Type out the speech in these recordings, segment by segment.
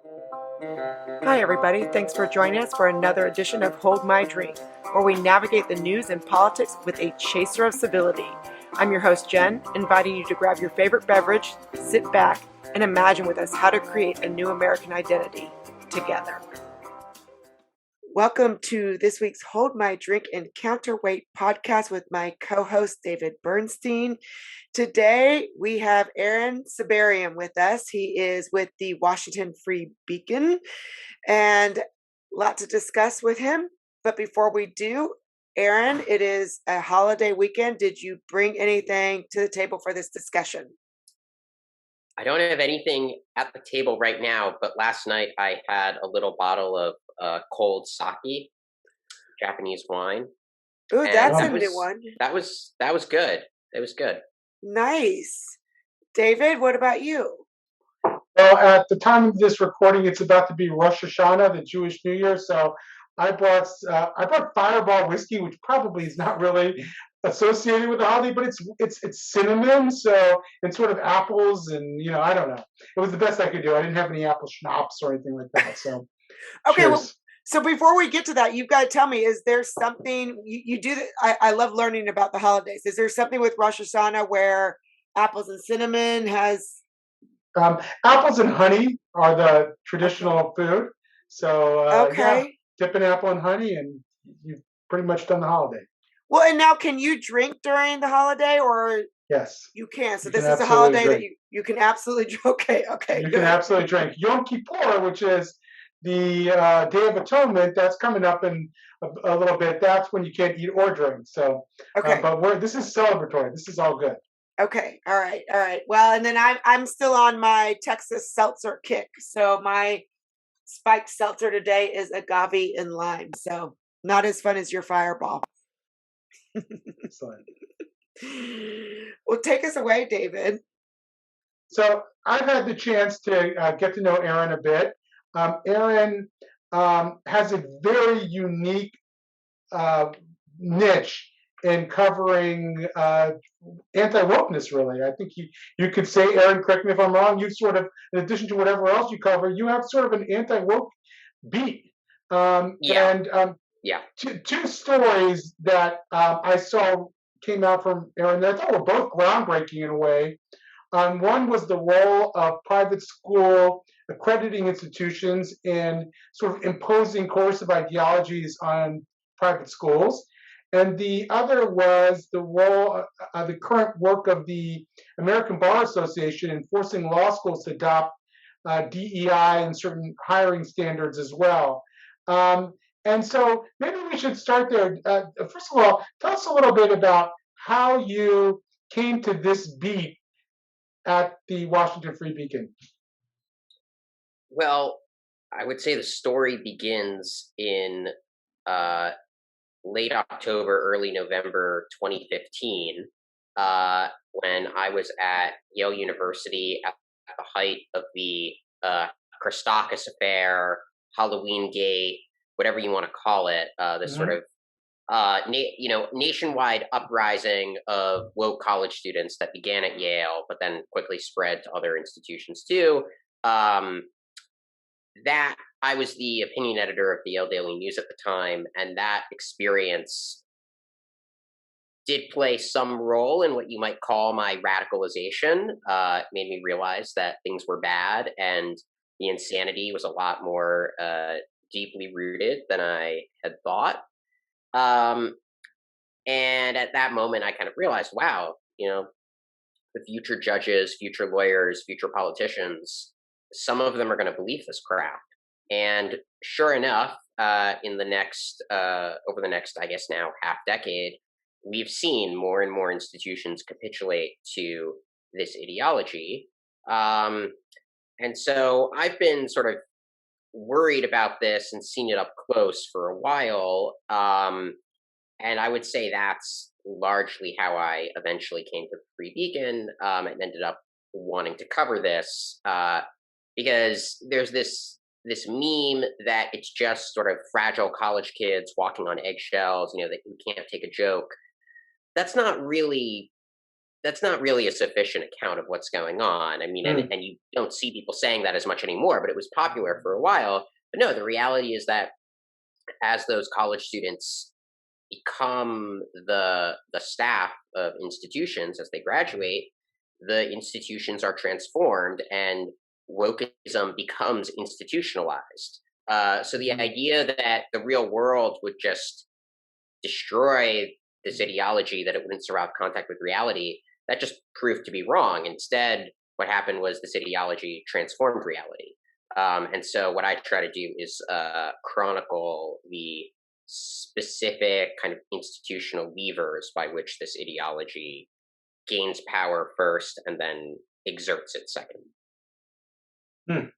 Hi, everybody. Thanks for joining us for another edition of Hold My Drink, where we navigate the news and politics with a chaser of civility. I'm your host, Jen, inviting you to grab your favorite beverage, sit back, and imagine with us how to create a new American identity together. Welcome to this week's Hold My Drink and Counterweight podcast with my co-host, David Bernstein. Today, we have Aaron Sibarium with us. He is with the Washington Free Beacon, and a lot to discuss with him. But before we do, Aaron, it is a holiday weekend. Did you bring anything to the table for this discussion? I don't have anything at the table right now, but last night I had a little bottle of cold sake, Japanese wine, Ooh, and that's a that new was one. that was that was good. It was good. Nice. David, what about you? Well, at the time of this recording, it's about to be Rosh Hashanah, the Jewish New Year. So I brought Fireball whiskey, which probably is not really associated with the holiday, but it's cinnamon, so it's sort of apples, and I don't know. It was the best I could do. I didn't have any apple schnapps or anything like that. So Okay, well, cheers. so before we get to that, you've got to tell me, is there something you do? I love learning about the holidays. Is there something with Rosh Hashanah where apples and cinnamon has, Apples and honey are the okay, traditional food. So yeah, okay. dip an apple in honey, and you've pretty much done the holiday. Well, and now can you drink during the holiday or Yes, you can? So you can this is a absolutely holiday that drink. you can absolutely okay, okay, You can good. absolutely drink. Yom Kippur, which is the Day of Atonement, that's coming up in a little bit. That's when you can't eat or drink. So, Okay. but this is celebratory. This is all good. Okay. All right. All right. Well, and then I'm still on my Texas seltzer kick. So my spiked seltzer today is agave and lime. So not as fun as your fireball. Excellent. Well, take us away, David. So I've had the chance to get to know Aaron a bit. Aaron has a very unique uh, niche in covering anti-wokeness. Really, I think you could say, Aaron, correct me if I'm wrong. You sort of, in addition to whatever else you cover, you have sort of an anti-woke beat. Yeah, And yeah. two stories that I saw came out from Aaron that I thought were both groundbreaking in a way. One was the role of private school accrediting institutions in sort of imposing coercive ideologies on private schools. And the other was the role, the current work of the American Bar Association in forcing law schools to adopt DEI and certain hiring standards as well. And so maybe we should start there. First of all, tell us a little bit about how you came to this beat at the Washington Free Beacon. Well, I would say the story begins in uh, late October, early November 2015, when I was at Yale University at the height of the Christakis affair, Halloweengate, whatever you want to call it, this sort Mm-hmm. of nationwide uprising of woke college students that began at Yale, but then quickly spread to other institutions too. Um, that I was the opinion editor of the Yale Daily News at the time, and that experience did play some role in what you might call my radicalization. It made me realize that things were bad and the insanity was a lot more deeply rooted than I had thought. Um, and at that moment, I kind of realized, wow, the future judges, future lawyers, future politicians, some of them are going to believe this crap. And sure enough, in the next, over the next, I guess now half decade, we've seen more and more institutions capitulate to this ideology. Um, and so I've been sort of worried about this and seen it up close for a while. And I would say that's largely how I eventually came to the Free Beacon and ended up wanting to cover this because there's this meme that it's just sort of fragile college kids walking on eggshells, that you can't take a joke. That's not really that's not really a sufficient account of what's going on. I mean, Mm. and you don't see people saying that as much anymore, but it was popular for a while. But no, the reality is that as those college students become the staff of institutions as they graduate, the institutions are transformed and wokeism becomes institutionalized. So the Mhm. idea that the real world would just destroy this ideology, that it wouldn't survive contact with reality, that just proved to be wrong. Instead, what happened was this ideology transformed reality. And so, what I try to do is chronicle the specific kind of institutional levers by which this ideology gains power first and then exerts it second. Mm.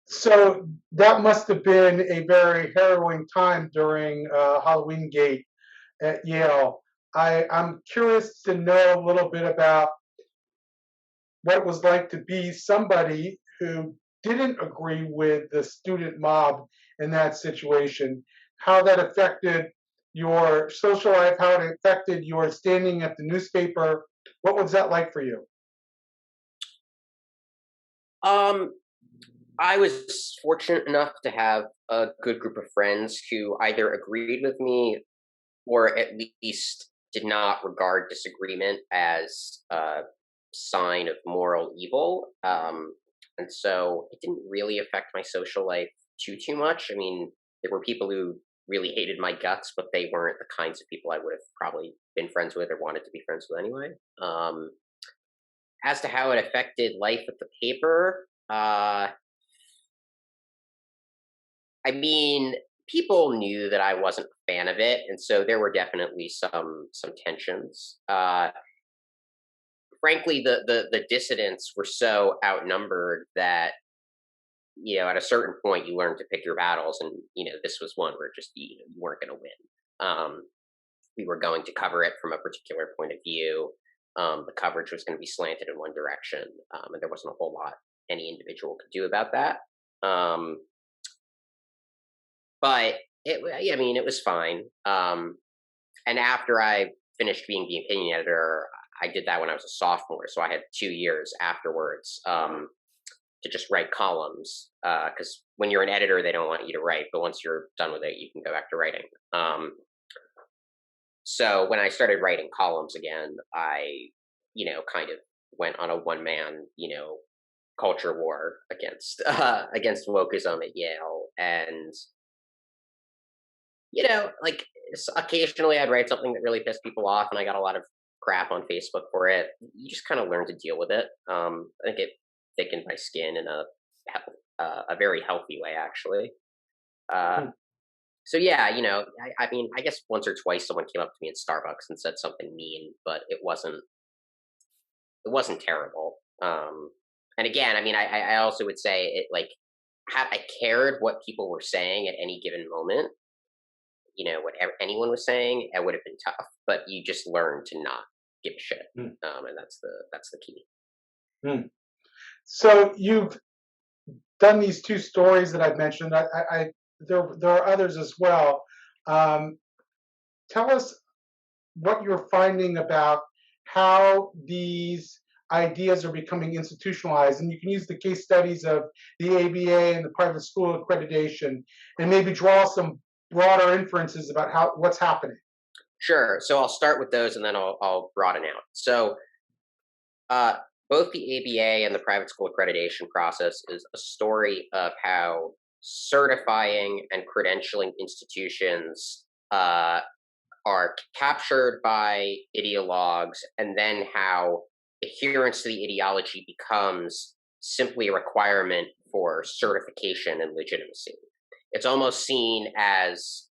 So that must have been a very harrowing time during Halloweengate at Yale. I'm curious to know a little bit about what it was like to be somebody who didn't agree with the student mob in that situation, how that affected your social life, how it affected your standing at the newspaper. What was that like for you? Um, I was fortunate enough to have a good group of friends who either agreed with me or at least did not regard disagreement as a sign of moral evil. And so it didn't really affect my social life too much. I mean, there were people who really hated my guts, but they weren't the kinds of people I would have probably been friends with or wanted to be friends with anyway. As to how it affected life at the paper, I mean, people knew that I wasn't a fan of it, and so there were definitely some tensions. Frankly, the dissidents were so outnumbered that at a certain point you learn to pick your battles, and this was one where just you weren't going to win. We were going to cover it from a particular point of view. The coverage was going to be slanted in one direction, and there wasn't a whole lot any individual could do about that. Um, but I mean, it was fine. And after I finished being the opinion editor, I did that when I was a sophomore, so I had 2 years afterwards to just write columns. Because when you're an editor, they don't want you to write, but once you're done with it, you can go back to writing. So when I started writing columns again, I, kind of went on a one man, culture war against against wokeism at Yale, and like occasionally I'd write something that really pissed people off, and I got a lot of crap on Facebook for it. You just kind of learn to deal with it. I think it thickened my skin in a very healthy way, actually. Uh, Hmm. so yeah, I mean, I guess once or twice someone came up to me in Starbucks and said something mean, but it wasn't terrible. And again, I mean, I also would say it like had I cared what people were saying at any given moment, whatever anyone was saying, it would have been tough. But you just learn to not give a shit, Hmm. and that's the key. Hmm. So you've done these two stories that I've mentioned. There are others as well. Um, Tell us what you're finding about how these ideas are becoming institutionalized. And you can use the case studies of the ABA and the private school accreditation and maybe draw some broader inferences about what's happening. Sure. So I'll start with those, and then I'll broaden out. So uh, both the ABA and the private school accreditation process is a story of how certifying and credentialing institutions are captured by ideologues, and then how adherence to the ideology becomes simply a requirement for certification and legitimacy. It's almost seen as,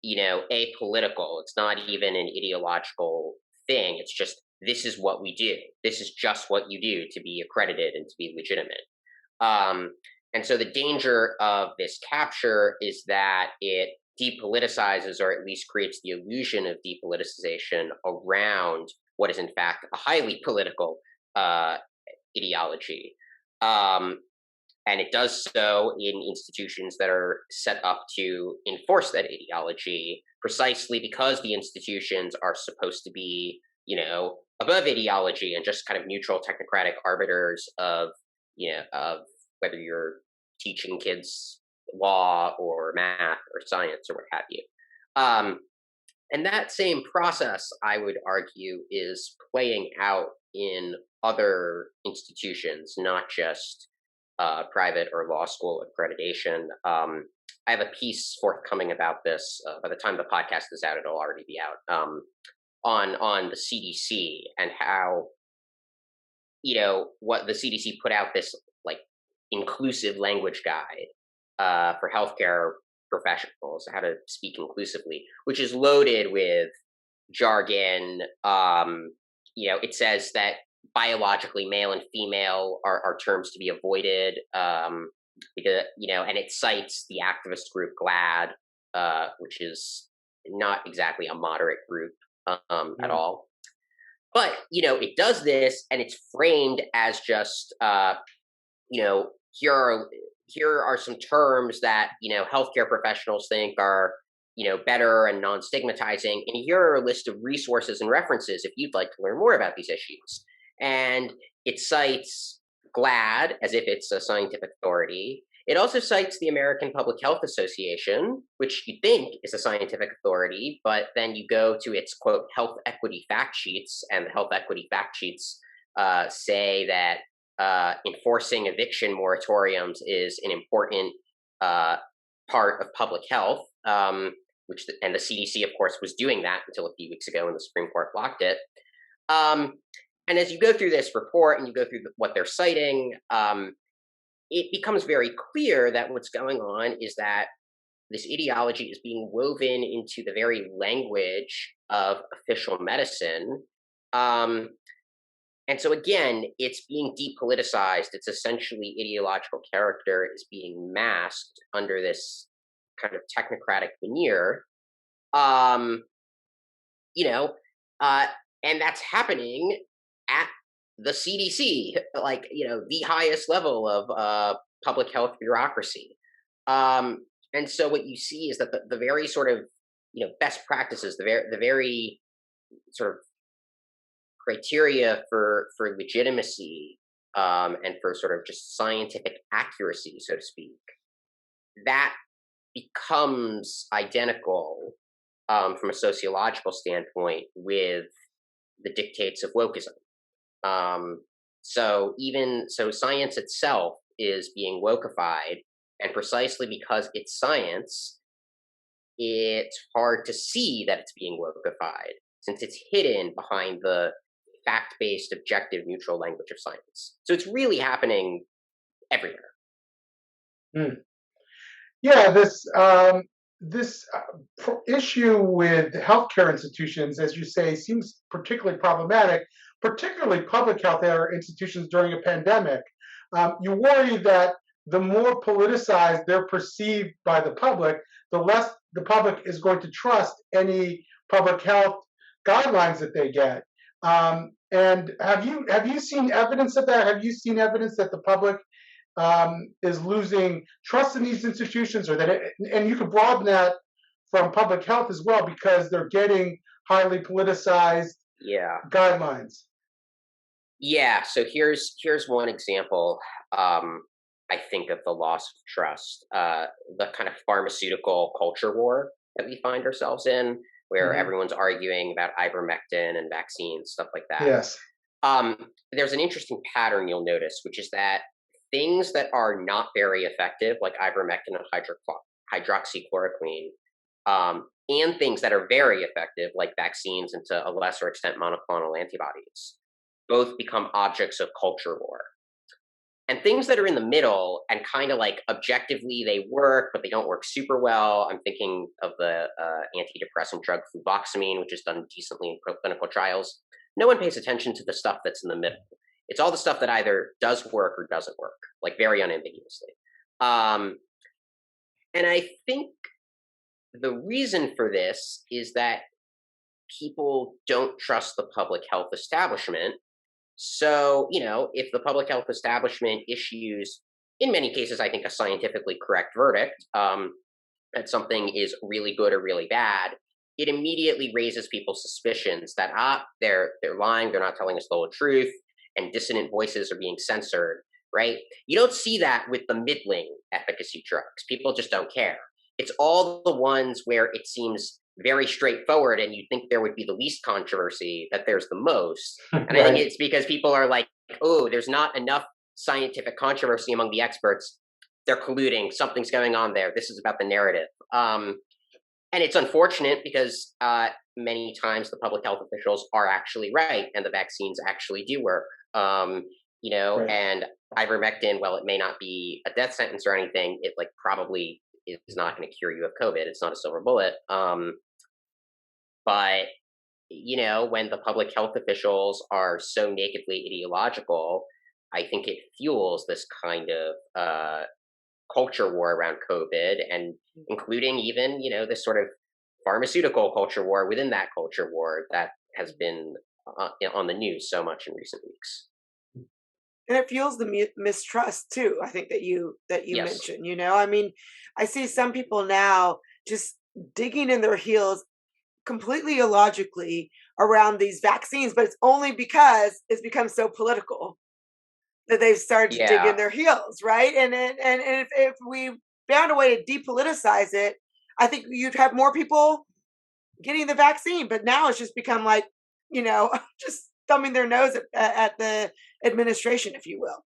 apolitical. It's not even an ideological thing. It's just this is what we do. This is just what you do to be accredited and to be legitimate. Um, and so the danger of this capture is that it depoliticizes, or at least creates the illusion of depoliticization around what is in fact a highly political uh, ideology. Um, and it does so in institutions that are set up to enforce that ideology, precisely because the institutions are supposed to be, above ideology and just kind of neutral technocratic arbiters of whether you're teaching kids law or math or science or what have you. And that same process, I would argue, is playing out in other institutions, not just private or law school accreditation. I have a piece forthcoming about this. By the time the podcast is out, it'll already be out, on the CDC and how, what the CDC put out, this like inclusive language guide for healthcare professionals, how to speak inclusively, which is loaded with jargon. It says that biologically male and female are terms to be avoided, because, and it cites the activist group GLAAD, which is not exactly a moderate group at all. But, it does this, and it's framed as just, here are some terms that, healthcare professionals think are, better and non-stigmatizing. And here are a list of resources and references if you'd like to learn more about these issues. And it cites GLAAD as if it's a scientific authority. It also cites the American Public Health Association, which you think is a scientific authority, but then you go to its, quote, health equity fact sheets, and the health equity fact sheets say that enforcing eviction moratoriums is an important part of public health, and the CDC, of course, was doing that until a few weeks ago when the Supreme Court blocked it. And as you go through this report and you go through what they're citing, it becomes very clear that what's going on is that this ideology is being woven into the very language of official medicine. And so again, it's being depoliticized. It's essentially ideological character is being masked under this kind of technocratic veneer. And that's happening at the CDC, like, the highest level of public health bureaucracy. And so what you see is that the very sort of, best practices, the very sort of criteria for legitimacy and for sort of just scientific accuracy, so to speak, that becomes identical from a sociological standpoint with the dictates of wokeism. So science itself is being wokeified, and precisely because it's science, it's hard to see that it's being wokeified, since it's hidden behind the fact-based, objective, neutral language of science. So it's really happening everywhere. Yeah, this issue with healthcare institutions, as you say, seems particularly problematic, particularly public health institutions during a pandemic. You worry that the more politicized they're perceived by the public, the less the public is going to trust any public health guidelines that they get. And have you seen evidence of that? Have you seen evidence that the public is losing trust in these institutions, or that and you could broaden that from public health as well, because they're getting highly politicized guidelines? Yeah. So here's one example. I think of the loss of trust, the kind of pharmaceutical culture war that we find ourselves in, where everyone's arguing about ivermectin and vaccines, stuff like that. Yes. There's an interesting pattern you'll notice, which is that things that are not very effective, like ivermectin and hydroxychloroquine, and things that are very effective, like vaccines and to a lesser extent monoclonal antibodies, both become objects of culture war. And things that are in the middle and kind of like objectively they work, but they don't work super well. I'm thinking of the antidepressant drug fluvoxamine, which is done decently in clinical trials. No one pays attention to the stuff that's in the middle. It's all the stuff that either does work or doesn't work, like very unambiguously. And I think the reason for this is that people don't trust the public health establishment. So, if the public health establishment issues, in many cases, I think, a scientifically correct verdict that something is really good or really bad, it immediately raises people's suspicions that they're lying, they're not telling us the whole truth, and dissonant voices are being censored, right? You don't see that with the middling efficacy drugs. People just don't care. It's all the ones where it seems very straightforward and you think there would be the least controversy that there's the most. And I think it's because people are like, oh, there's not enough scientific controversy among the experts. They're colluding. Something's going on there. This is about the narrative. And it's unfortunate because many times the public health officials are actually right and the vaccines actually do work. And ivermectin, while it may not be a death sentence or anything, it like probably is not going to cure you of COVID. It's not a silver bullet. But when the public health officials are so nakedly ideological, I think it fuels this kind of culture war around COVID, and including even, this sort of pharmaceutical culture war within that culture war that has been on the news so much in recent weeks. And it fuels the mistrust too. I think that you Yes. mentioned. I mean, I see some people now just digging in their heels completely illogically around these vaccines, but it's only because it's become so political that they've started to dig in Yeah. their heels, right? And if we found a way to depoliticize it, I think you'd have more people getting the vaccine. But now it's just become like, just thumbing their nose at the administration, if you will.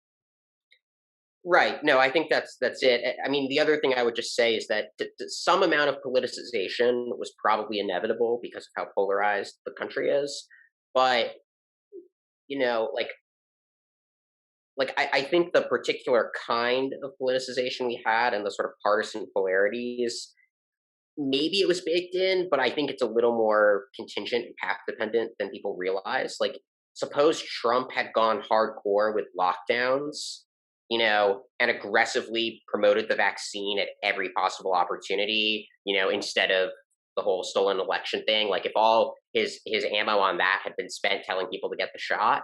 Right. No, I think that's it. I mean, the other thing I would just say is that some amount of politicization was probably inevitable because of how polarized the country is. But I think the particular kind of politicization we had and the sort of partisan polarities, maybe it was baked in, but I think it's a little more contingent and path dependent than people realize. Like, suppose Trump had gone hardcore with lockdowns, and aggressively promoted the vaccine at every possible opportunity, instead of the whole stolen election thing. Like, if all his ammo on that had been spent telling people to get the shot,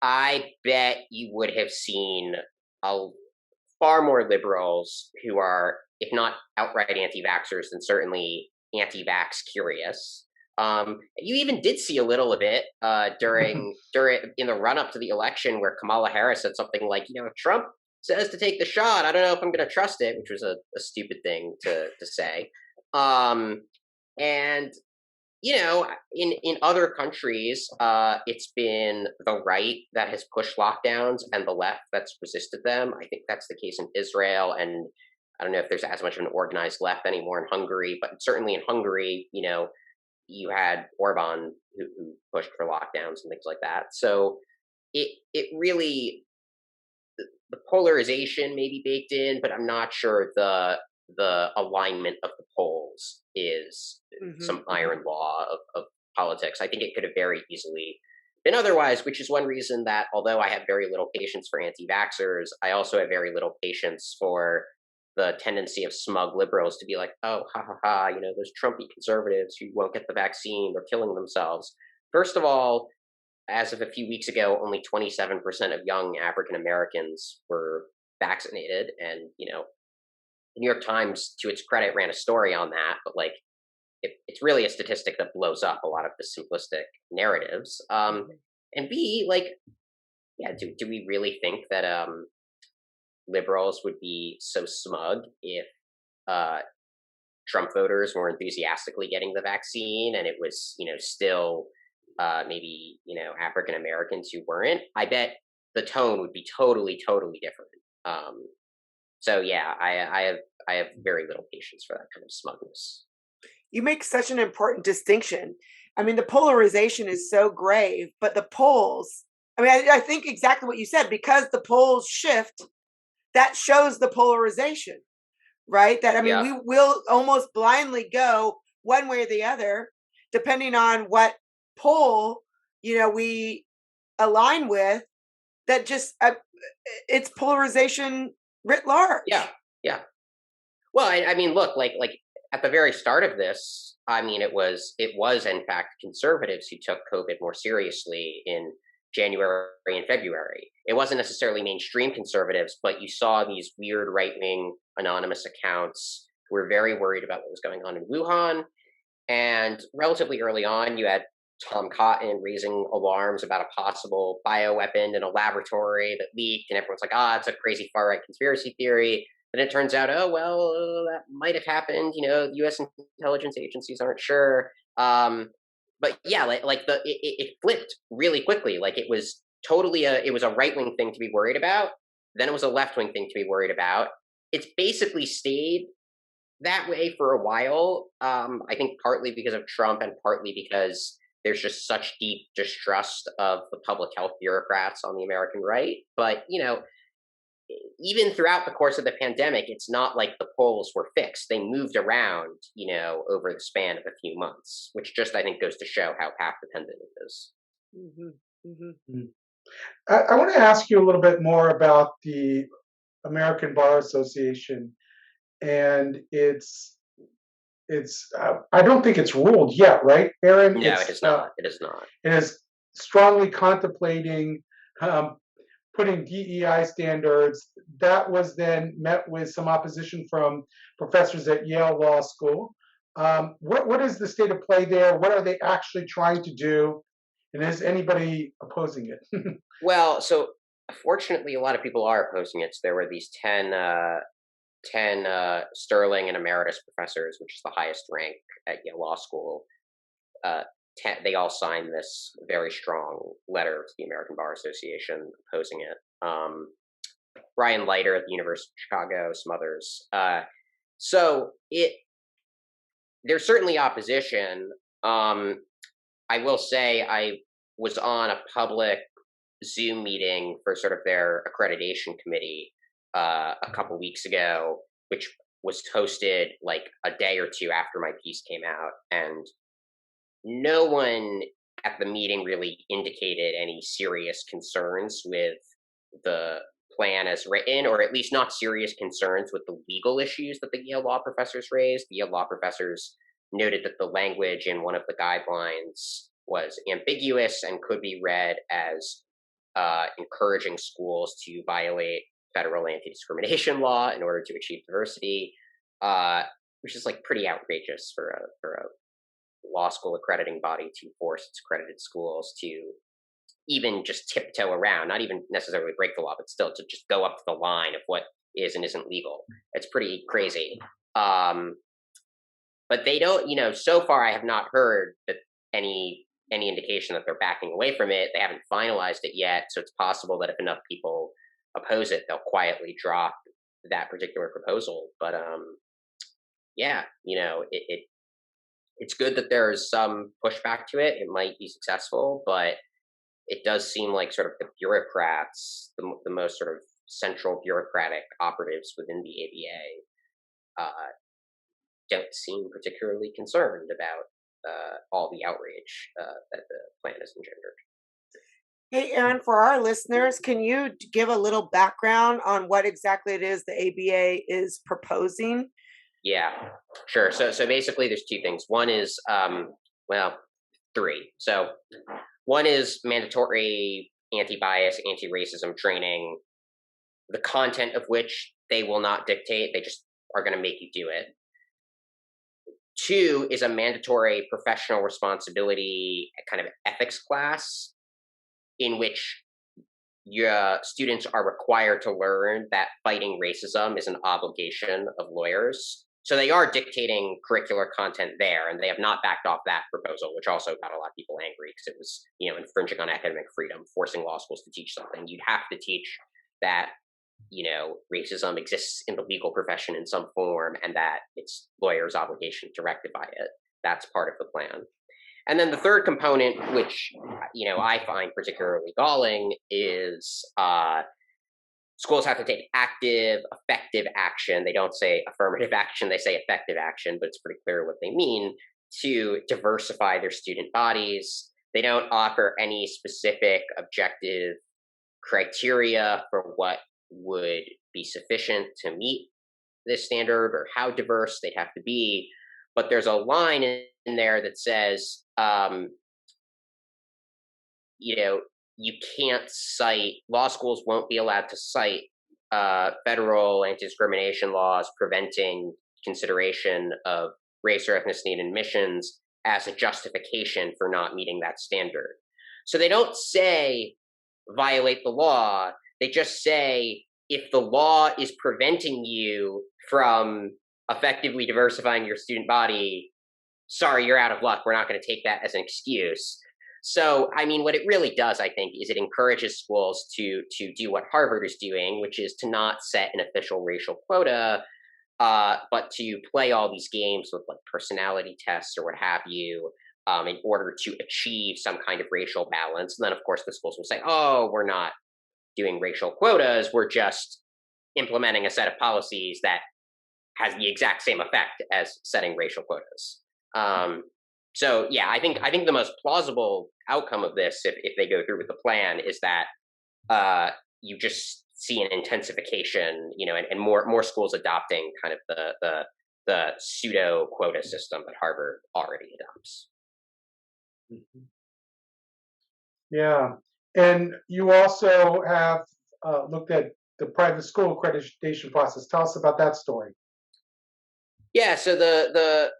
I bet you would have seen far more liberals who are, if not outright anti-vaxxers, then certainly anti-vax curious. You even did see a little of it during in the run up to the election, where Kamala Harris said something like, if Trump says to take the shot, I don't know if I'm going to trust it, which was a stupid thing to say. And in other countries, it's been the right that has pushed lockdowns and the left that's resisted them. I think that's the case in Israel, and I don't know if there's as much of an organized left anymore in Hungary, but certainly in Hungary, you had Orban who pushed for lockdowns and things like that. So it really, the polarization may be baked in, but I'm not sure the alignment of the polls is some iron law of politics. I think it could have very easily been otherwise, which is one reason that, although I have very little patience for anti-vaxxers, I also have very little patience for the tendency of smug liberals to be like, oh, ha ha ha, those Trumpy conservatives who won't get the vaccine, they're killing themselves. First of all, as of a few weeks ago, only 27% of young African Americans were vaccinated, and the New York Times, to its credit, ran a story on that, but it's really a statistic that blows up a lot of the simplistic narratives. And B, do we really think that liberals would be so smug if Trump voters were enthusiastically getting the vaccine and it was, still maybe, African Americans who weren't? I bet the tone would be totally, totally different. So yeah, I have very little patience for that kind of smugness. You make such an important distinction. I mean, the polarization is so grave, but the polls, I mean, I think exactly what you said, because the polls shift, that shows the polarization, right? That, I mean, we will almost blindly go one way or the other, depending on what poll, we align with, that just, it's polarization writ large. Yeah. Well, I mean, look, like at the very start of this, I mean, it was in fact conservatives who took COVID more seriously in January and February. It wasn't necessarily mainstream conservatives, but you saw these weird right-wing anonymous accounts who were very worried about what was going on in Wuhan. And relatively early on, you had Tom Cotton raising alarms about a possible bioweapon in a laboratory that leaked, and everyone's like, it's a crazy far right conspiracy theory. Then it turns out, oh, well, that might have happened. U.S. intelligence agencies aren't sure. But yeah, it flipped really quickly. Like it was totally it was a right wing thing to be worried about. Then it was a left wing thing to be worried about. It's basically stayed that way for a while. I think partly because of Trump and partly because there's just such deep distrust of the public health bureaucrats on the American right. But, even throughout the course of the pandemic, it's not like the polls were fixed. They moved around, over the span of a few months, which just, I think, goes to show how path dependent it is. Mm-hmm. Mm-hmm. Mm. I want to ask you a little bit more about the American Bar Association and I don't think it's ruled yet, right, Aaron? No, it is not. It is not. It is strongly contemplating putting DEI standards. That was then met with some opposition from professors at Yale Law School. What is the state of play there? What are they actually trying to do? And is anybody opposing it? Well, so fortunately, a lot of people are opposing it. So there were these 10 Sterling and emeritus professors, which is the highest rank at Yale Law School. They all signed this very strong letter to the American Bar Association opposing it. Brian Leiter at the University of Chicago, some others. So there's certainly opposition. I will say I was on a public Zoom meeting for sort of their accreditation committee a couple weeks ago, which was hosted like a day or two after my piece came out, and no one at the meeting really indicated any serious concerns with the plan as written, or at least not serious concerns with the legal issues that the Yale law professors raised. The Yale law professors noted that the language in one of the guidelines was ambiguous and could be read as encouraging schools to violate federal anti-discrimination law in order to achieve diversity, which is like pretty outrageous for a law school accrediting body to force its accredited schools to even just tiptoe around, not even necessarily break the law, but still to just go up to the line of what is and isn't legal. It's pretty crazy. But they don't, so far I have not heard that any indication that they're backing away from it. They haven't finalized it yet, so it's possible that if enough people oppose it, they'll quietly drop that particular proposal. But yeah, it's good that there's some pushback to it. It might be successful, but it does seem like sort of the bureaucrats, the most sort of central bureaucratic operatives within the ABA, don't seem particularly concerned about all the outrage that the plan has engendered. Hey, Aaron, for our listeners, can you give a little background on what exactly it is the ABA is proposing? Yeah, sure. So basically there's two things. One is, three. So one is mandatory anti-bias, anti-racism training, the content of which they will not dictate. They just are going to make you do it. Two is a mandatory professional responsibility kind of ethics class in which your students are required to learn that fighting racism is an obligation of lawyers. So they are dictating curricular content there, and they have not backed off that proposal, which also got a lot of people angry because it was, infringing on academic freedom, forcing law schools to teach something. You'd have to teach that, racism exists in the legal profession in some form, and that it's lawyers' obligation to rectify it. That's part of the plan. And then the third component, which, I find particularly galling, is schools have to take active, effective action. They don't say affirmative action, they say effective action, but it's pretty clear what they mean, to diversify their student bodies. They don't offer any specific objective criteria for what would be sufficient to meet this standard or how diverse they'd have to be. But there's a line in there that says, you can't cite, law schools won't be allowed to cite federal anti-discrimination laws preventing consideration of race or ethnicity in admissions as a justification for not meeting that standard. So they don't say violate the law. They just say if the law is preventing you from effectively diversifying your student body, sorry, you're out of luck. We're not going to take that as an excuse. So, I mean, what it really does, I think, is it encourages schools to do what Harvard is doing, which is to not set an official racial quota, but to play all these games with like personality tests or what have you, in order to achieve some kind of racial balance. And then, of course, the schools will say, "Oh, we're not doing racial quotas. We're just implementing a set of policies that has the exact same effect as setting racial quotas." So yeah, I think the most plausible outcome of this, if they go through with the plan, is that you just see an intensification, and more schools adopting kind of the pseudo quota system that Harvard already adopts. Mm-hmm. Yeah, and you also have looked at the private school accreditation process. Tell us about that story. Yeah, so the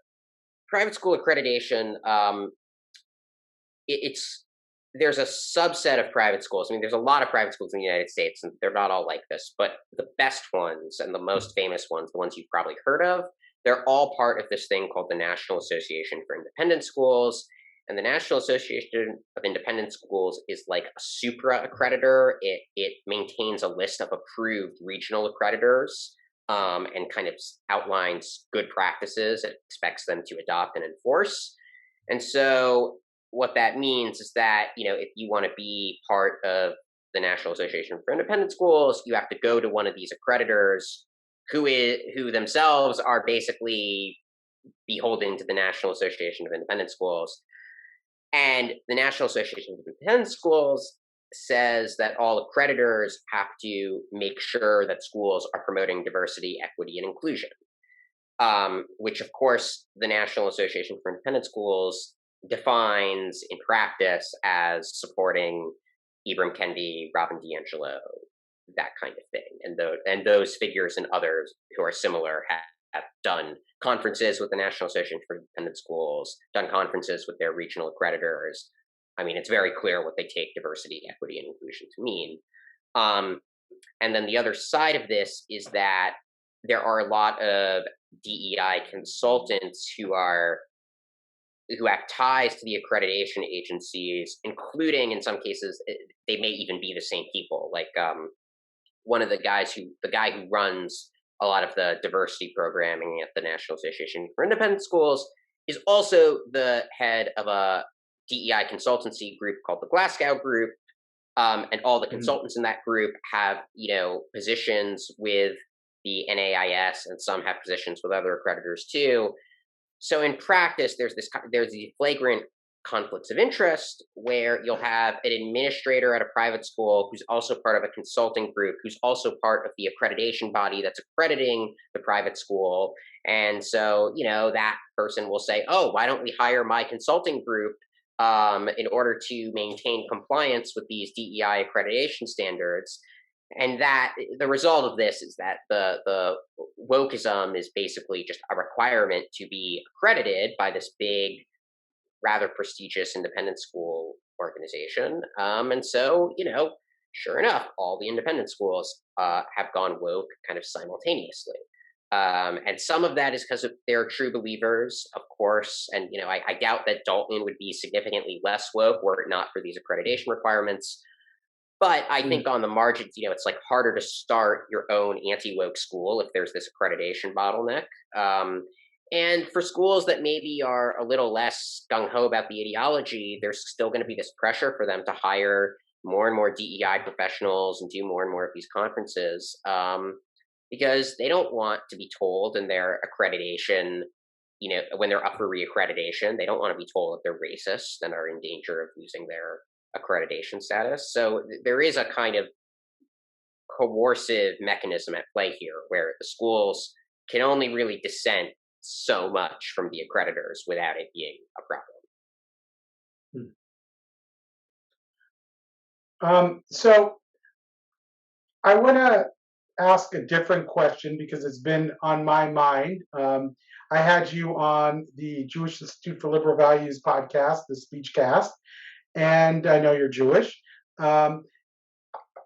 private school accreditation, it's there's a subset of private schools. I mean, there's a lot of private schools in the United States, and they're not all like this. But the best ones and the most famous ones, the ones you've probably heard of, they're all part of this thing called the National Association for Independent Schools. And the National Association of Independent Schools is like a supra accreditor. It maintains a list of approved regional accreditors, and kind of outlines good practices it expects them to adopt and enforce. And so what that means is that, if you want to be part of the National Association for Independent Schools, you have to go to one of these accreditors who themselves are basically beholden to the National Association of Independent Schools. And the National Association of Independent Schools says that all accreditors have to make sure that schools are promoting diversity, equity, and inclusion, which, of course, the National Association for Independent Schools defines in practice as supporting Ibram Kendi, Robin DiAngelo, that kind of thing. And those figures and others who are similar have done conferences with the National Association for Independent Schools, done conferences with their regional accreditors. I mean, it's very clear what they take diversity, equity, and inclusion to mean. And then the other side of this is that there are a lot of DEI consultants who have ties to the accreditation agencies, including in some cases, they may even be the same people. Like one of the guy who runs a lot of the diversity programming at the National Association for Independent Schools is also the head of a DEI consultancy group called the Glasgow Group. And all the consultants in that group have, positions with the NAIS, and some have positions with other accreditors too. So in practice, there's the flagrant conflicts of interest where you'll have an administrator at a private school who's also part of a consulting group, who's also part of the accreditation body that's accrediting the private school. And so, that person will say, oh, why don't we hire my consulting group in order to maintain compliance with these DEI accreditation standards? And that the result of this is that the wokeism is basically just a requirement to be accredited by this big, rather prestigious independent school organization. And so, sure enough, all the independent schools have gone woke kind of simultaneously. And some of that is because they're true believers, of course. And, I doubt that Dalton would be significantly less woke were it not for these accreditation requirements. But I think on the margins, it's like harder to start your own anti-woke school if there's this accreditation bottleneck. And for schools that maybe are a little less gung-ho about the ideology, there's still going to be this pressure for them to hire more and more DEI professionals and do more and more of these conferences, because they don't want to be told in their accreditation, when they're up for reaccreditation, they don't want to be told that they're racist and are in danger of losing their accreditation status. So there is a kind of coercive mechanism at play here where the schools can only really dissent so much from the accreditors without it being a problem. So I want to ask a different question because it's been on my mind. I had you on the Jewish Institute for Liberal Values podcast, the Speechcast, and I know you're Jewish. Um,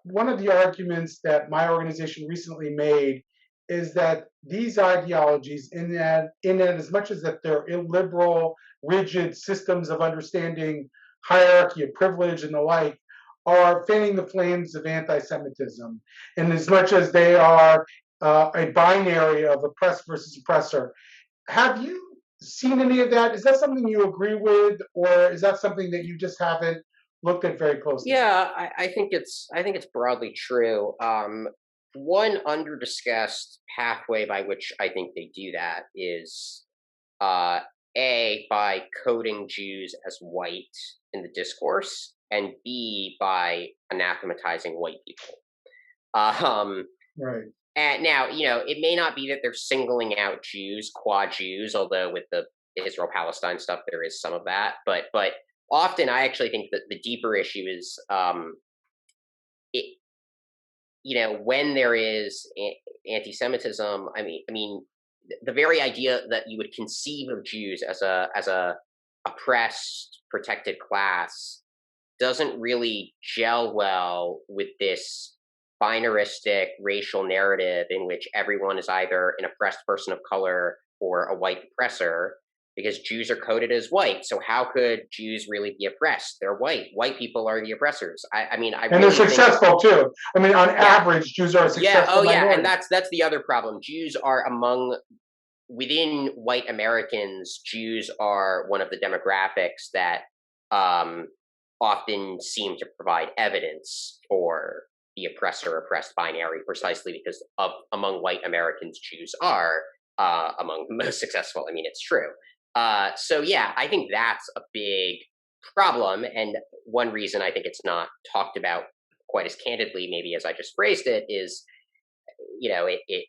One of the arguments that my organization recently made is that these ideologies, in as much as that they're illiberal, rigid systems of understanding hierarchy of privilege and the like, are fanning the flames of anti-Semitism, in as much as they are a binary of oppressed versus oppressor. Have you seen any of that? Is that something you agree with, or is that something that you just haven't looked at very closely? Yeah, I think it's broadly true. One under-discussed pathway by which I think they do that is uh, A, by coding Jews as white in the discourse, and B, by anathematizing white people. Right. And now, it may not be that they're singling out Jews, qua Jews, although with the Israel-Palestine stuff, there is some of that. But often, I actually think that the deeper issue is, it, when there is anti-Semitism. I mean, the very idea that you would conceive of Jews as a oppressed, protected class doesn't really gel well with this binaristic racial narrative in which everyone is either an oppressed person of color or a white oppressor, because Jews are coded as white. So how could Jews really be oppressed? They're white. White people are the oppressors. I mean, I and they're really think, successful too. I mean, on yeah, average, Jews are a successful minority. and that's the other problem. Jews are within white Americans. Jews are one of the demographics that um, often seem to provide evidence for the oppressor-oppressed binary, precisely because among white Americans, Jews are among the most successful. I mean, it's true. So yeah, I think that's a big problem, and one reason I think it's not talked about quite as candidly, maybe as I just phrased it, is it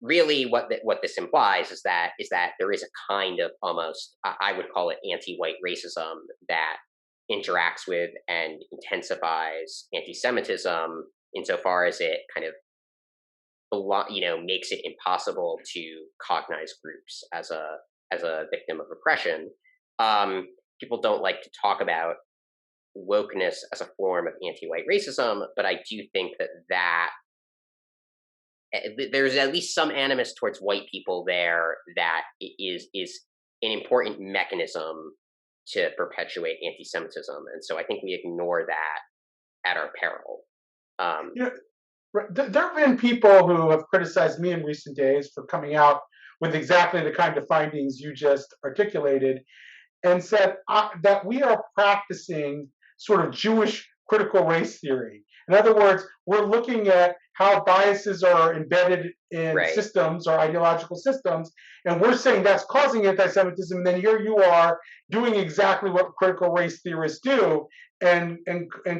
really what this implies is that there is a kind of almost, I would call it, anti-white racism that interacts with and intensifies anti-Semitism insofar as it kind of makes it impossible to cognize groups as a victim of oppression. People don't like to talk about wokeness as a form of anti-white racism, but I do think that there's at least some animus towards white people there that is an important mechanism to perpetuate anti-Semitism, and so I think we ignore that at our peril. There have been people who have criticized me in recent days for coming out with exactly the kind of findings you just articulated, and said that we are practicing sort of Jewish critical race theory. In other words, we're looking at how biases are embedded in systems or ideological systems, and we're saying that's causing anti-Semitism. And then here you are doing exactly what critical race theorists do, and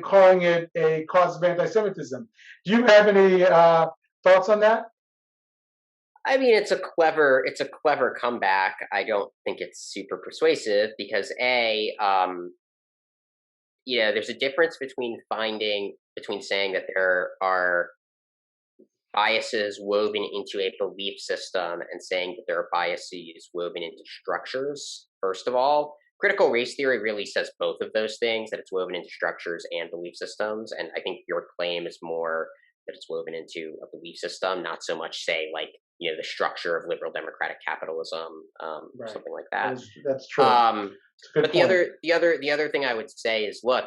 calling it a cause of anti-Semitism. Do you have any thoughts on that? I mean, it's a clever comeback. I don't think it's super persuasive because there's a difference between saying that there are biases woven into a belief system and saying that there are biases woven into structures. First of all, critical race theory really says both of those things, that it's woven into structures and belief systems. And I think your claim is more that it's woven into a belief system, not so much say like, the structure of liberal democratic capitalism, or something like that. That's true. But the other thing I would say is, look,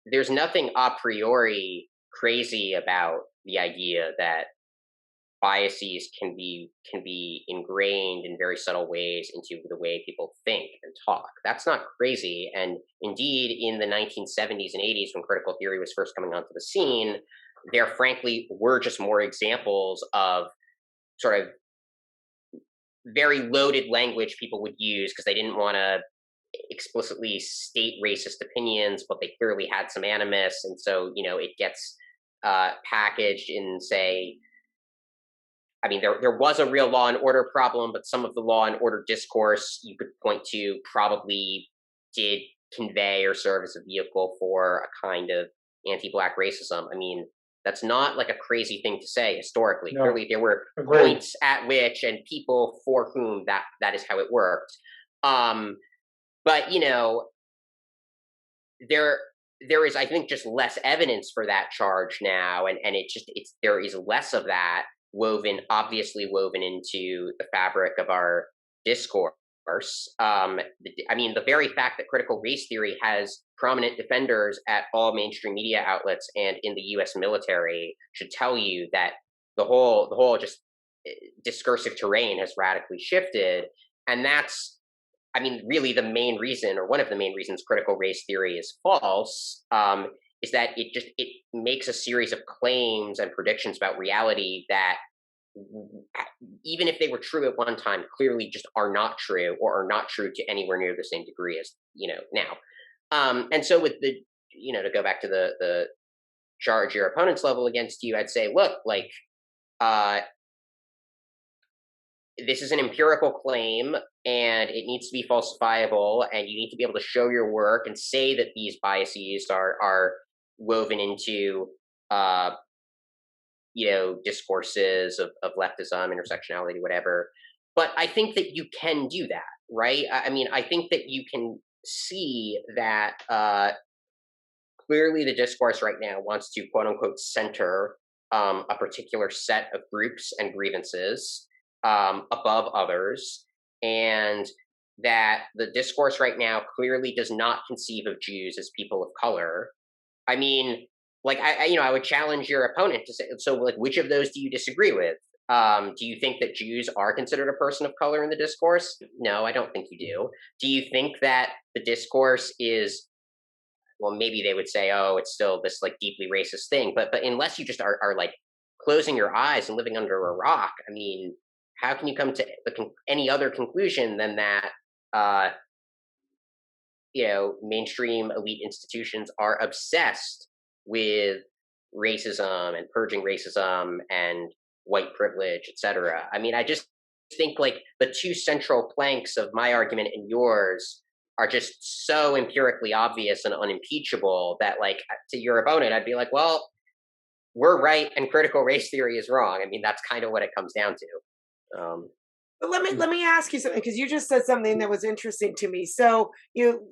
there's nothing a priori crazy about the idea that biases can be ingrained in very subtle ways into the way people think and talk. That's not crazy. And indeed, in the 1970s and 80s, when critical theory was first coming onto the scene, there frankly were just more examples of sort of very loaded language people would use because they didn't want to explicitly state racist opinions, but they clearly had some animus. And so, it gets packaged in, say, I mean, there was a real law and order problem, but some of the law and order discourse you could point to probably did convey or serve as a vehicle for a kind of anti-Black racism. I mean, That's not like a crazy thing to say historically. No. Clearly, there were Agreed. points at which and people for whom that is how it worked. But there is, I think, just less evidence for that charge now, and there is less of that obviously woven into the fabric of our discourse. I mean, the very fact that critical race theory has prominent defenders at all mainstream media outlets and in the U.S. military should tell you that the whole just discursive terrain has radically shifted, and that's, I mean, really the main reason, or one of the main reasons, critical race theory is false, is that it makes a series of claims and predictions about reality that, even if they were true at one time, clearly just are not true, or are not true to anywhere near the same degree as now. And so, with the to go back to the charge your opponent's level against you, I'd say, look, like, this is an empirical claim, and it needs to be falsifiable, and you need to be able to show your work and say that these biases are woven into discourses of leftism, intersectionality, whatever. But I think that you can do that, right? I mean, I think that you can see that clearly the discourse right now wants to, quote unquote, center a particular set of groups and grievances above others, and that the discourse right now clearly does not conceive of Jews as people of color. I mean, like, I would challenge your opponent to say, so, like, which of those do you disagree with? Do you think that Jews are considered a person of color in the discourse? No, I don't think you do. Do you think that the discourse is, well, maybe they would say, oh, it's still this, like, deeply racist thing, but unless you just are like closing your eyes and living under a rock, I mean, how can you come to any other conclusion than that mainstream elite institutions are obsessed with racism and purging racism and white privilege, etc. I mean, I just think, like, the two central planks of my argument and yours are just so empirically obvious and unimpeachable that, like, to your opponent, I'd be like, well, we're right and critical race theory is wrong. I mean, that's kind of what it comes down to. But let me ask you something, because you just said something that was interesting to me. So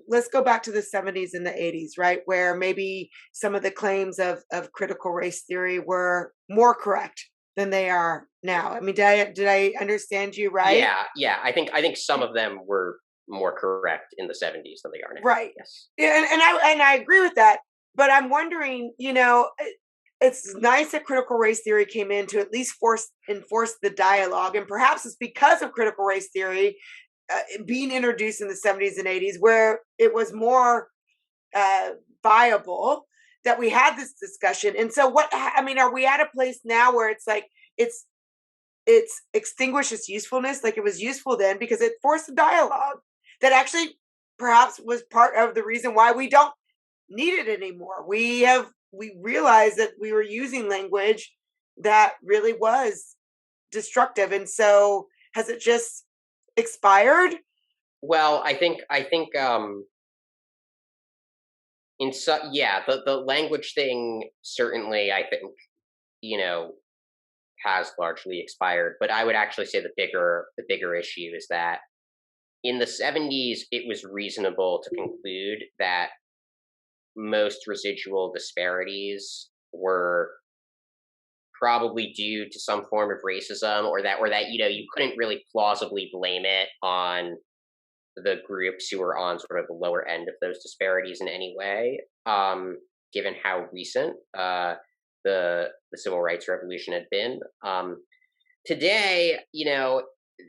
let's go back to the 70s and the 80s, right, where maybe some of the claims of critical race theory were more correct than they are now. I mean, did I understand you right? Yeah. I think some of them were more correct in the 70s than they are now. Right. Yes. Yeah, and I agree with that. But I'm wondering, it's nice that critical race theory came in to at least enforce the dialogue, and perhaps it's because of critical race theory being introduced in the 70s and 80s, where it was more viable, that we had this discussion. And so, are we at a place now where it's like it's extinguished its usefulness? Like, it was useful then because it forced a dialogue that actually perhaps was part of the reason why we don't need it anymore. We realized that we were using language that really was destructive. And so, has it just expired? Well, I think the language thing certainly, I think, has largely expired. But I would actually say the bigger issue is that in the 70s, it was reasonable to conclude that most residual disparities were probably due to some form of racism, or that you couldn't really plausibly blame it on the groups who were on sort of the lower end of those disparities in any way, given how recent the civil rights revolution had been. Today,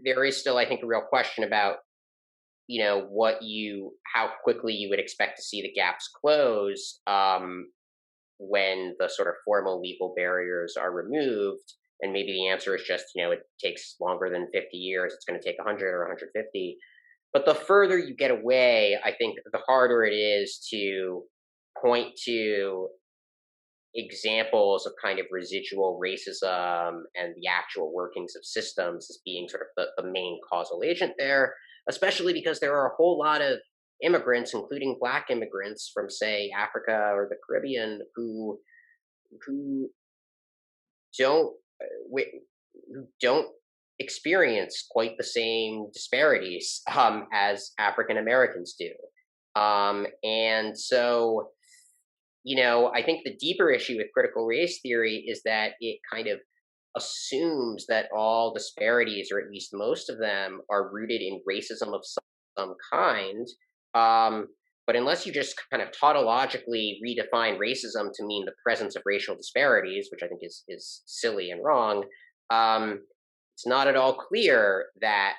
there is still, I think, a real question about how quickly you would expect to see the gaps close when the sort of formal legal barriers are removed. And maybe the answer is just, it takes longer than 50 years. It's going to take 100 or 150. But the further you get away, I think the harder it is to point to examples of kind of residual racism and the actual workings of systems as being sort of the main causal agent there, especially because there are a whole lot of immigrants, including Black immigrants from, say, Africa or the Caribbean, who don't who don't experience quite the same disparities as African Americans do. And so, I think the deeper issue with critical race theory is that it kind of assumes that all disparities, or at least most of them, are rooted in racism of some kind. Um, but unless you just kind of tautologically redefine racism to mean the presence of racial disparities, which I think is silly and wrong, um, it's not at all clear that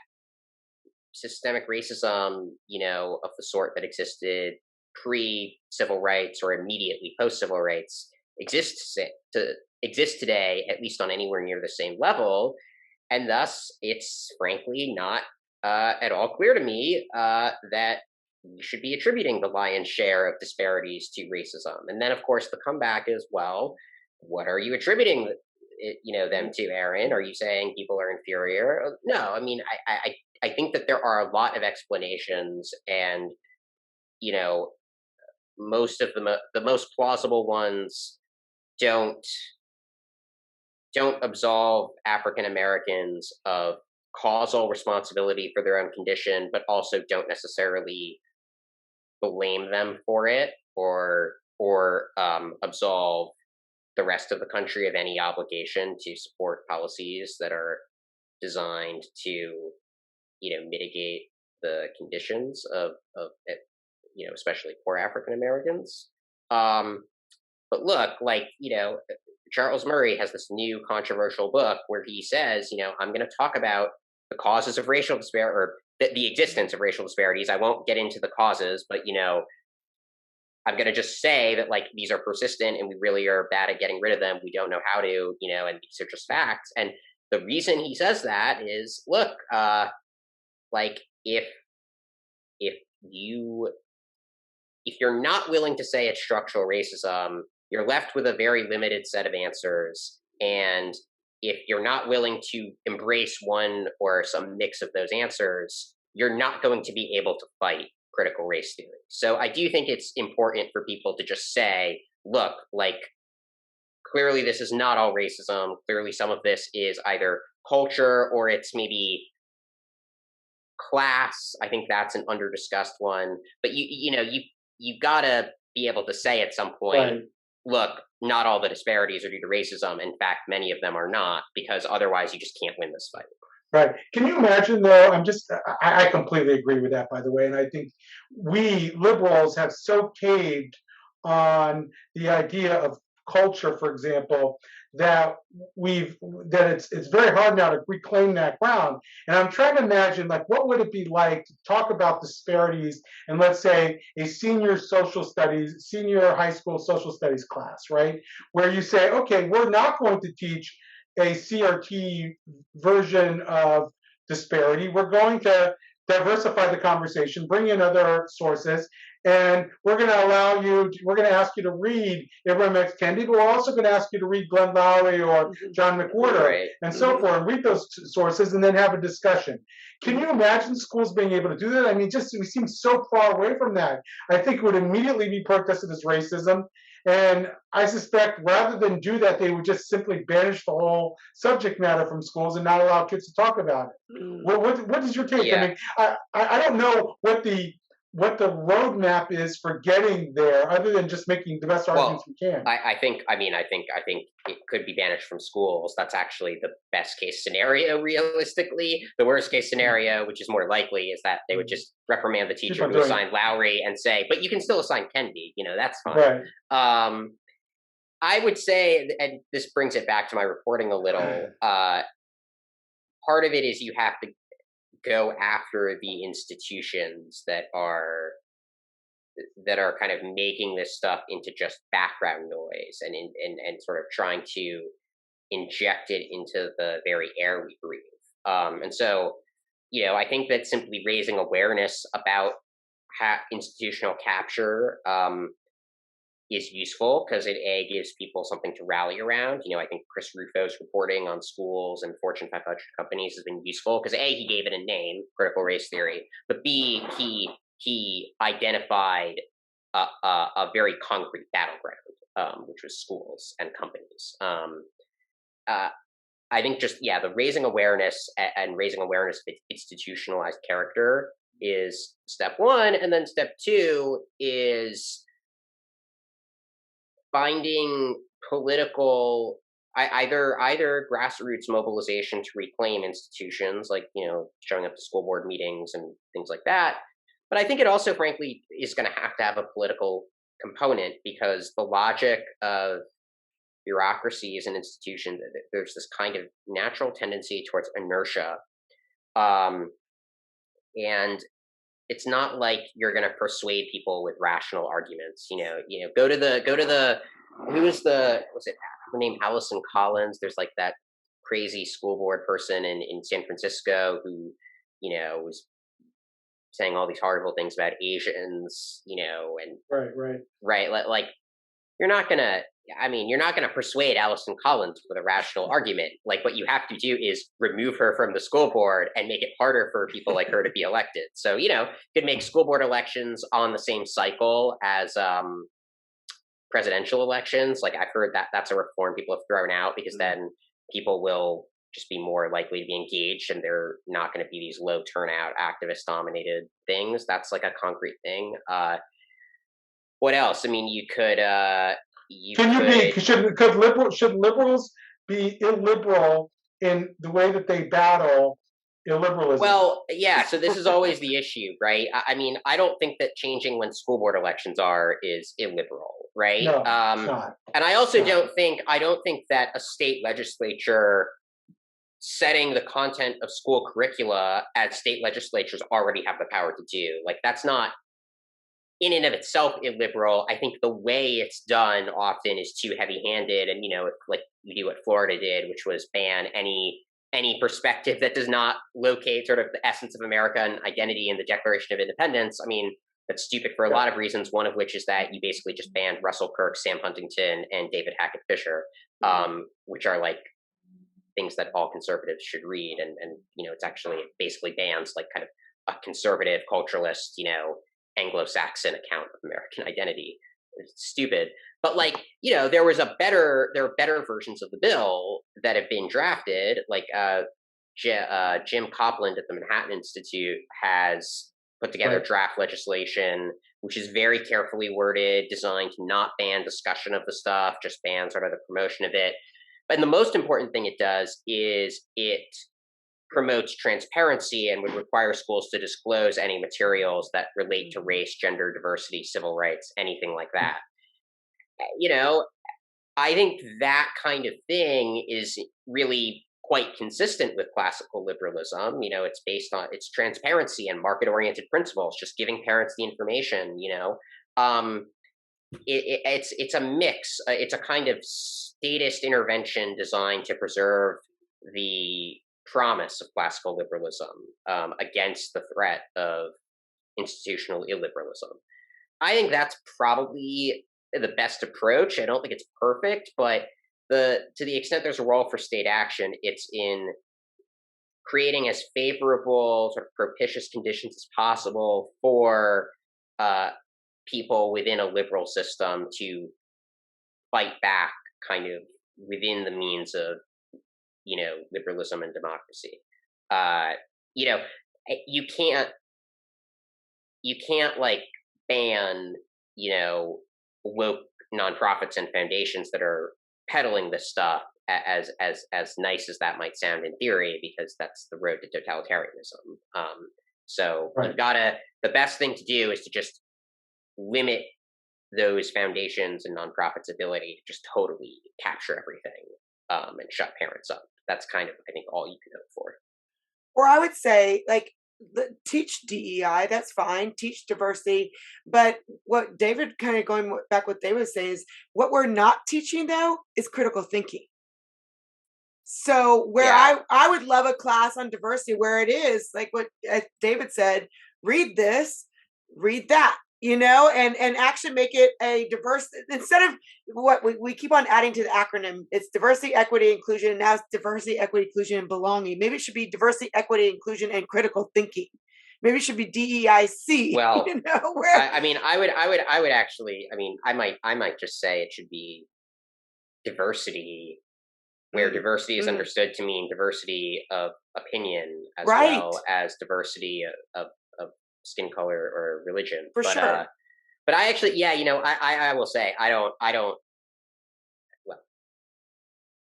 systemic racism, of the sort that existed pre-civil rights or immediately post-civil rights exists today, at least on anywhere near the same level, and thus it's frankly not at all clear to me that we should be attributing the lion's share of disparities to racism. And then, of course, the comeback is, well, what are you attributing them to, Aaron? Are you saying people are inferior? No, I mean, I think that there are a lot of explanations, and you know, most of the most plausible ones don't absolve African Americans of causal responsibility for their own condition, but also don't necessarily blame them for it, or absolve the rest of the country of any obligation to support policies that are designed to mitigate the conditions of especially poor African Americans. But look, like Charles Murray has this new controversial book where he says, I'm going to talk about the causes of racial disparity, or the existence of racial disparities. I won't get into the causes, but I'm going to just say that like these are persistent and we really are bad at getting rid of them. We don't know how to, and these are just facts. And the reason he says that is, look, like if you're not willing to say it's structural racism, you're left with a very limited set of answers. And if you're not willing to embrace one or some mix of those answers, you're not going to be able to fight critical race theory. So I do think it's important for people to just say, look, like, clearly this is not all racism. Clearly some of this is either culture or it's maybe class. I think that's an under-discussed one. But you've got to be able to say at some point, right, look, not all the disparities are due to racism. In fact, many of them are not, because otherwise you just can't win this fight. Right. Can you imagine, though? I completely agree with that, by the way. And I think we liberals have so caved on the idea of culture, for example, that it's very hard now to reclaim that ground. And I'm trying to imagine, like, what would it be like to talk about disparities in, let's say, a senior high school social studies class, right? Where you say, okay, we're not going to teach a CRT version of disparity. We're going to diversify the conversation, bring in other sources, and we're going to ask you to read Ibram X. Kendi, but we're also going to ask you to read Glenn Lowry or John McWhorter, right, and so forth, and read those sources and then have a discussion. Can you imagine schools being able to do that? I mean, we seem so far away from that. I think it would immediately be protested as racism. And I suspect rather than do that, they would just simply banish the whole subject matter from schools and not allow kids to talk about it. What is your take? Yeah. I mean, I don't know what the roadmap is for getting there, other than just making the best arguments we can. I think it could be banished from schools. That's actually the best case scenario, realistically. The worst case scenario, which is more likely, is that they would just reprimand the teacher who assigned Lowry and say, but you can still assign Kendi, that's fine. Right. I would say, and this brings it back to my reporting a little, part of it is you have to go after the institutions that are kind of making this stuff into just background noise, and sort of trying to inject it into the very air we breathe. And so, I think that simply raising awareness about institutional capture is useful, because it gives people something to rally around. I think Chris Rufo's reporting on schools and Fortune 500 companies has been useful, because he gave it a name, critical race theory, but B, he identified a very concrete battleground, which was schools and companies. I think just the raising awareness and raising awareness of its institutionalized character is step one, and then step two is finding political either grassroots mobilization to reclaim institutions, like showing up to school board meetings and things like that. But I think it also, frankly, is going to have a political component, because the logic of bureaucracies and institutions, there's this kind of natural tendency towards inertia, and it's not like you're going to persuade people with rational arguments. Go to the who was it her name, Allison Collins? There's like that crazy school board person in San Francisco who was saying all these horrible things about Asians, and right, like you're not gonna persuade Allison Collins with a rational argument. Like, what you have to do is remove her from the school board and make it harder for people like her to be elected. So, could make school board elections on the same cycle as presidential elections. Like, I've heard that that's a reform people have thrown out, because then people will just be more likely to be engaged, and they're not going to be these low turnout activist dominated things. That's like a concrete thing. What else? I mean, you could should liberals be illiberal in the way that they battle illiberalism? Well, yeah. So this is always the issue, right? I mean, I don't think that changing when school board elections are is illiberal, right? No, it's not. And I also don't think that a state legislature setting the content of school curricula, as state legislatures already have the power to do, like, that's not in and of itself illiberal. I think the way it's done often is too heavy-handed, and like you do what Florida did, which was ban any perspective that does not locate sort of the essence of American identity in the Declaration of Independence. I mean, that's stupid for a lot of reasons. One of which is that you basically just banned Russell Kirk, Sam Huntington, and David Hackett Fisher, which are like things that all conservatives should read, and it's actually basically bans like kind of a conservative culturalist, Anglo-Saxon account of American identity. It's stupid. But like, there are better versions of the bill that have been drafted. Like Jim Copland at the Manhattan Institute has put together draft legislation, which is very carefully worded, designed to not ban discussion of the stuff, just ban sort of the promotion of it. But the most important thing it does is it promotes transparency and would require schools to disclose any materials that relate to race, gender, diversity, civil rights, anything like that. I think that kind of thing is really quite consistent with classical liberalism. It's based on its transparency and market-oriented principles, just giving parents the information. It's a mix. It's a kind of statist intervention designed to preserve the promise of classical liberalism against the threat of institutional illiberalism. I think that's probably the best approach. I don't think it's perfect, but to the extent there's a role for state action, it's in creating as favorable, sort of propitious conditions as possible for people within a liberal system to fight back kind of within the means of liberalism and democracy. You can't like ban woke nonprofits and foundations that are peddling this stuff, as nice as that might sound in theory, because that's the road to totalitarianism. So the best thing to do is to just limit those foundations and nonprofits' ability to just totally capture everything and shut parents up. That's kind of, I think, all you can hope for. Or I would say, like, teach DEI, that's fine, teach diversity. But what David, kind of going back what David was saying, is what we're not teaching, though, is critical thinking. So where I would love a class on diversity where it is, like what David said, read this, read that. And actually make it a diverse, instead of what we keep on adding to the acronym. It's diversity, equity, inclusion. Now it's diversity, equity, inclusion, and belonging. Maybe it should be diversity, equity, inclusion, and critical thinking. Maybe it should be DEIC. Well, I would actually, I might just say it should be diversity, where diversity is Mm. understood to mean diversity of opinion as Right. well as diversity of skin color or religion. For sure. But I actually, yeah, I will say I don't. Well,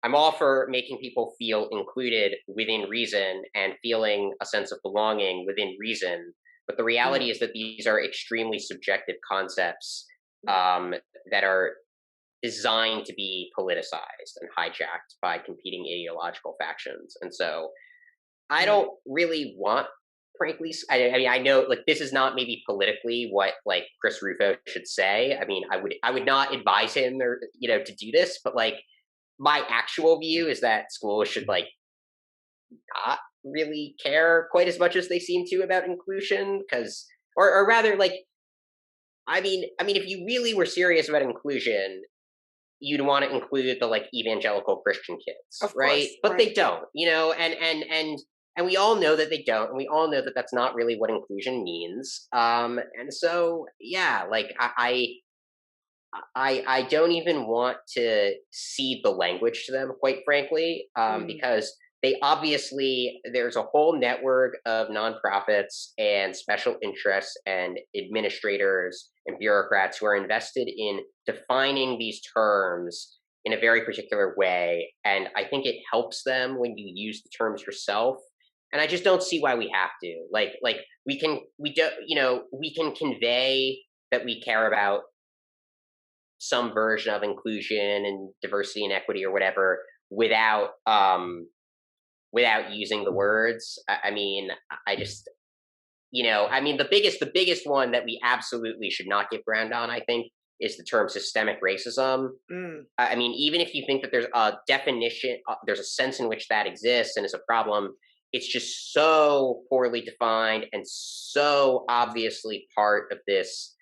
I'm all for making people feel included within reason and feeling a sense of belonging within reason. But the reality is that these are extremely subjective concepts that are designed to be politicized and hijacked by competing ideological factions. And so I don't really want, frankly, I mean, I know like this is not maybe politically what like Chris Rufo should say. I mean, I would not advise him or, to do this, but like my actual view is that schools should like not really care quite as much as they seem to about inclusion because, or rather like, I mean, if you really were serious about inclusion, you'd want to include the like evangelical Christian kids, Of right? course, But right. they don't, and we all know that they don't, and we all know that that's not really what inclusion means. And so yeah, like I don't even want to cede the language to them, quite frankly, because they obviously there's a whole network of nonprofits and special interests and administrators and bureaucrats who are invested in defining these terms in a very particular way, and I think it helps them when you use the terms yourself. And I just don't see why we have to. Like we can we can convey that we care about some version of inclusion and diversity and equity or whatever without without using the words. I mean, I just I mean the biggest one that we absolutely should not give ground on, I think, is the term systemic racism. I mean, even if you think that there's a definition, there's a sense in which that exists and is a problem, it's just so poorly defined and so obviously part of this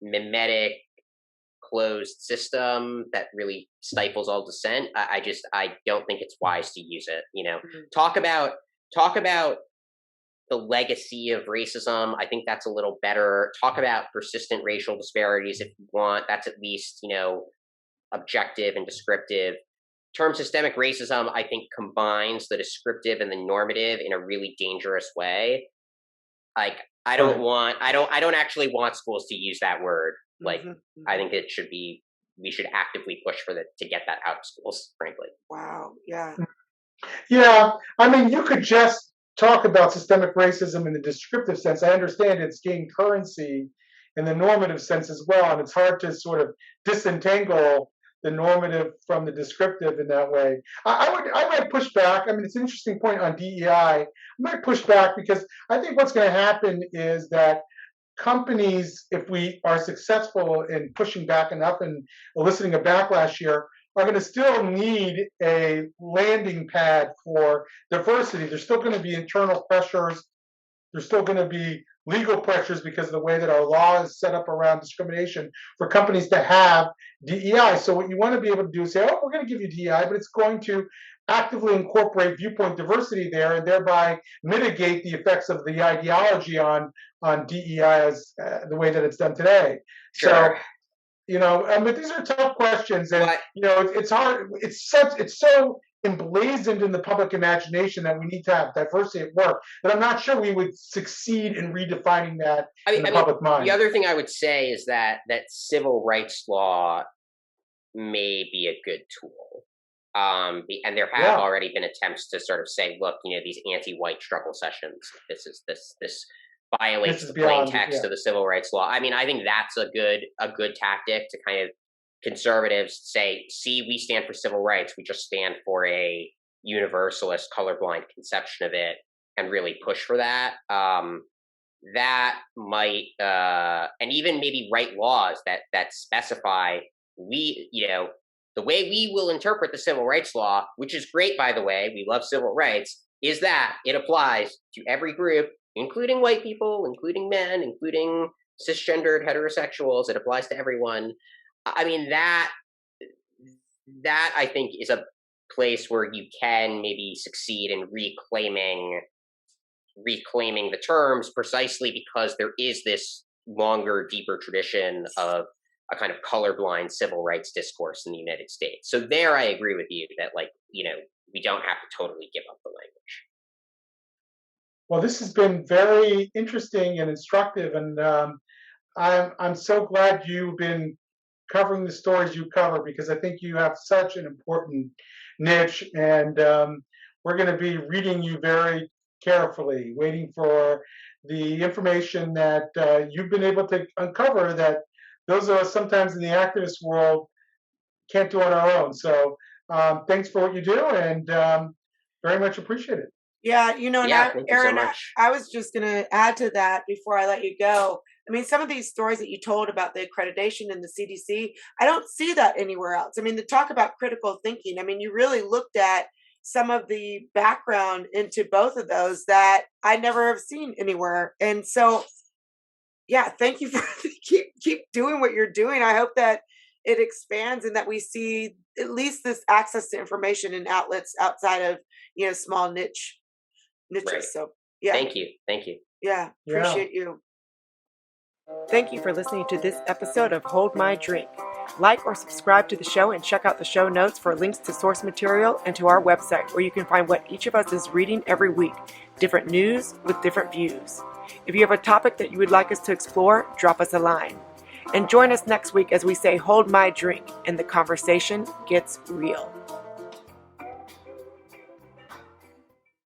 mimetic closed system that really stifles all dissent. I don't think it's wise to use it. Talk about the legacy of racism. I think that's a little better. Talk about persistent racial disparities if you want. That's at least objective and descriptive. Term systemic racism, I think, combines the descriptive and the normative in a really dangerous way. Like I don't actually want schools to use that word. Like, I think we should actively push for to get that out of schools, frankly. Wow. Yeah. Yeah. I mean, you could just talk about systemic racism in the descriptive sense. I understand it's gained currency in the normative sense as well. And it's hard to sort of disentangle the normative from the descriptive in that way. I might push back. I mean, it's an interesting point on DEI. I might push back because I think what's going to happen is that companies, if we are successful in pushing back enough and eliciting a backlash here, are going to still need a landing pad for diversity. There's still going to be internal pressures. There's still going to be legal pressures because of the way that our law is set up around discrimination for companies to have DEI. So what you want to be able to do is say, oh, we're going to give you DEI, but it's going to actively incorporate viewpoint diversity there and thereby mitigate the effects of the ideology on DEI as the way that it's done today. Sure. So, but these are tough questions, and it's hard. It's so emblazoned in the public imagination that we need to have diversity at work. That I'm not sure we would succeed in redefining that in the public mind. The other thing I would say is that civil rights law may be a good tool. And there have already been attempts to sort of say, look, these anti-white struggle sessions, this violates the plain text of the civil rights law. I mean, I think that's a good tactic to kind of conservatives say, see, we stand for civil rights. We just stand for a universalist, colorblind conception of it, and really push for that. That might, and even maybe write laws that specify the way we will interpret the civil rights law, which is great, by the way, we love civil rights, is that it applies to every group, including white people, including men, including cisgendered heterosexuals. It applies to everyone. I mean, that I think is a place where you can maybe succeed in reclaiming the terms precisely because there is this longer, deeper tradition of a kind of colorblind civil rights discourse in the United States. So there, I agree with you that, like, we don't have to totally give up the language. Well, this has been very interesting and instructive, and I'm so glad you've been covering the stories you cover, because I think you have such an important niche, and we're going to be reading you very carefully, waiting for the information that you've been able to uncover that those of us sometimes in the activist world can't do on our own. So thanks for what you do, and very much appreciate it. Yeah, Thank you so Aaron, much. I was just going to add to that before I let you go. I mean, some of these stories that you told about the accreditation and the CDC, I don't see that anywhere else. I mean, the talk about critical thinking, I mean, you really looked at some of the background into both of those that I never have seen anywhere. And so, yeah, thank you for keep doing what you're doing. I hope that it expands and that we see at least this access to information in outlets outside of, small niches. Right. So, yeah. Thank you. Yeah, appreciate you. Thank you for listening to this episode of Hold My Drink. Like or subscribe to the show and check out the show notes for links to source material and to our website, where you can find what each of us is reading every week, different news with different views. If you have a topic that you would like us to explore, drop us a line. And join us next week as we say hold my drink and the conversation gets real.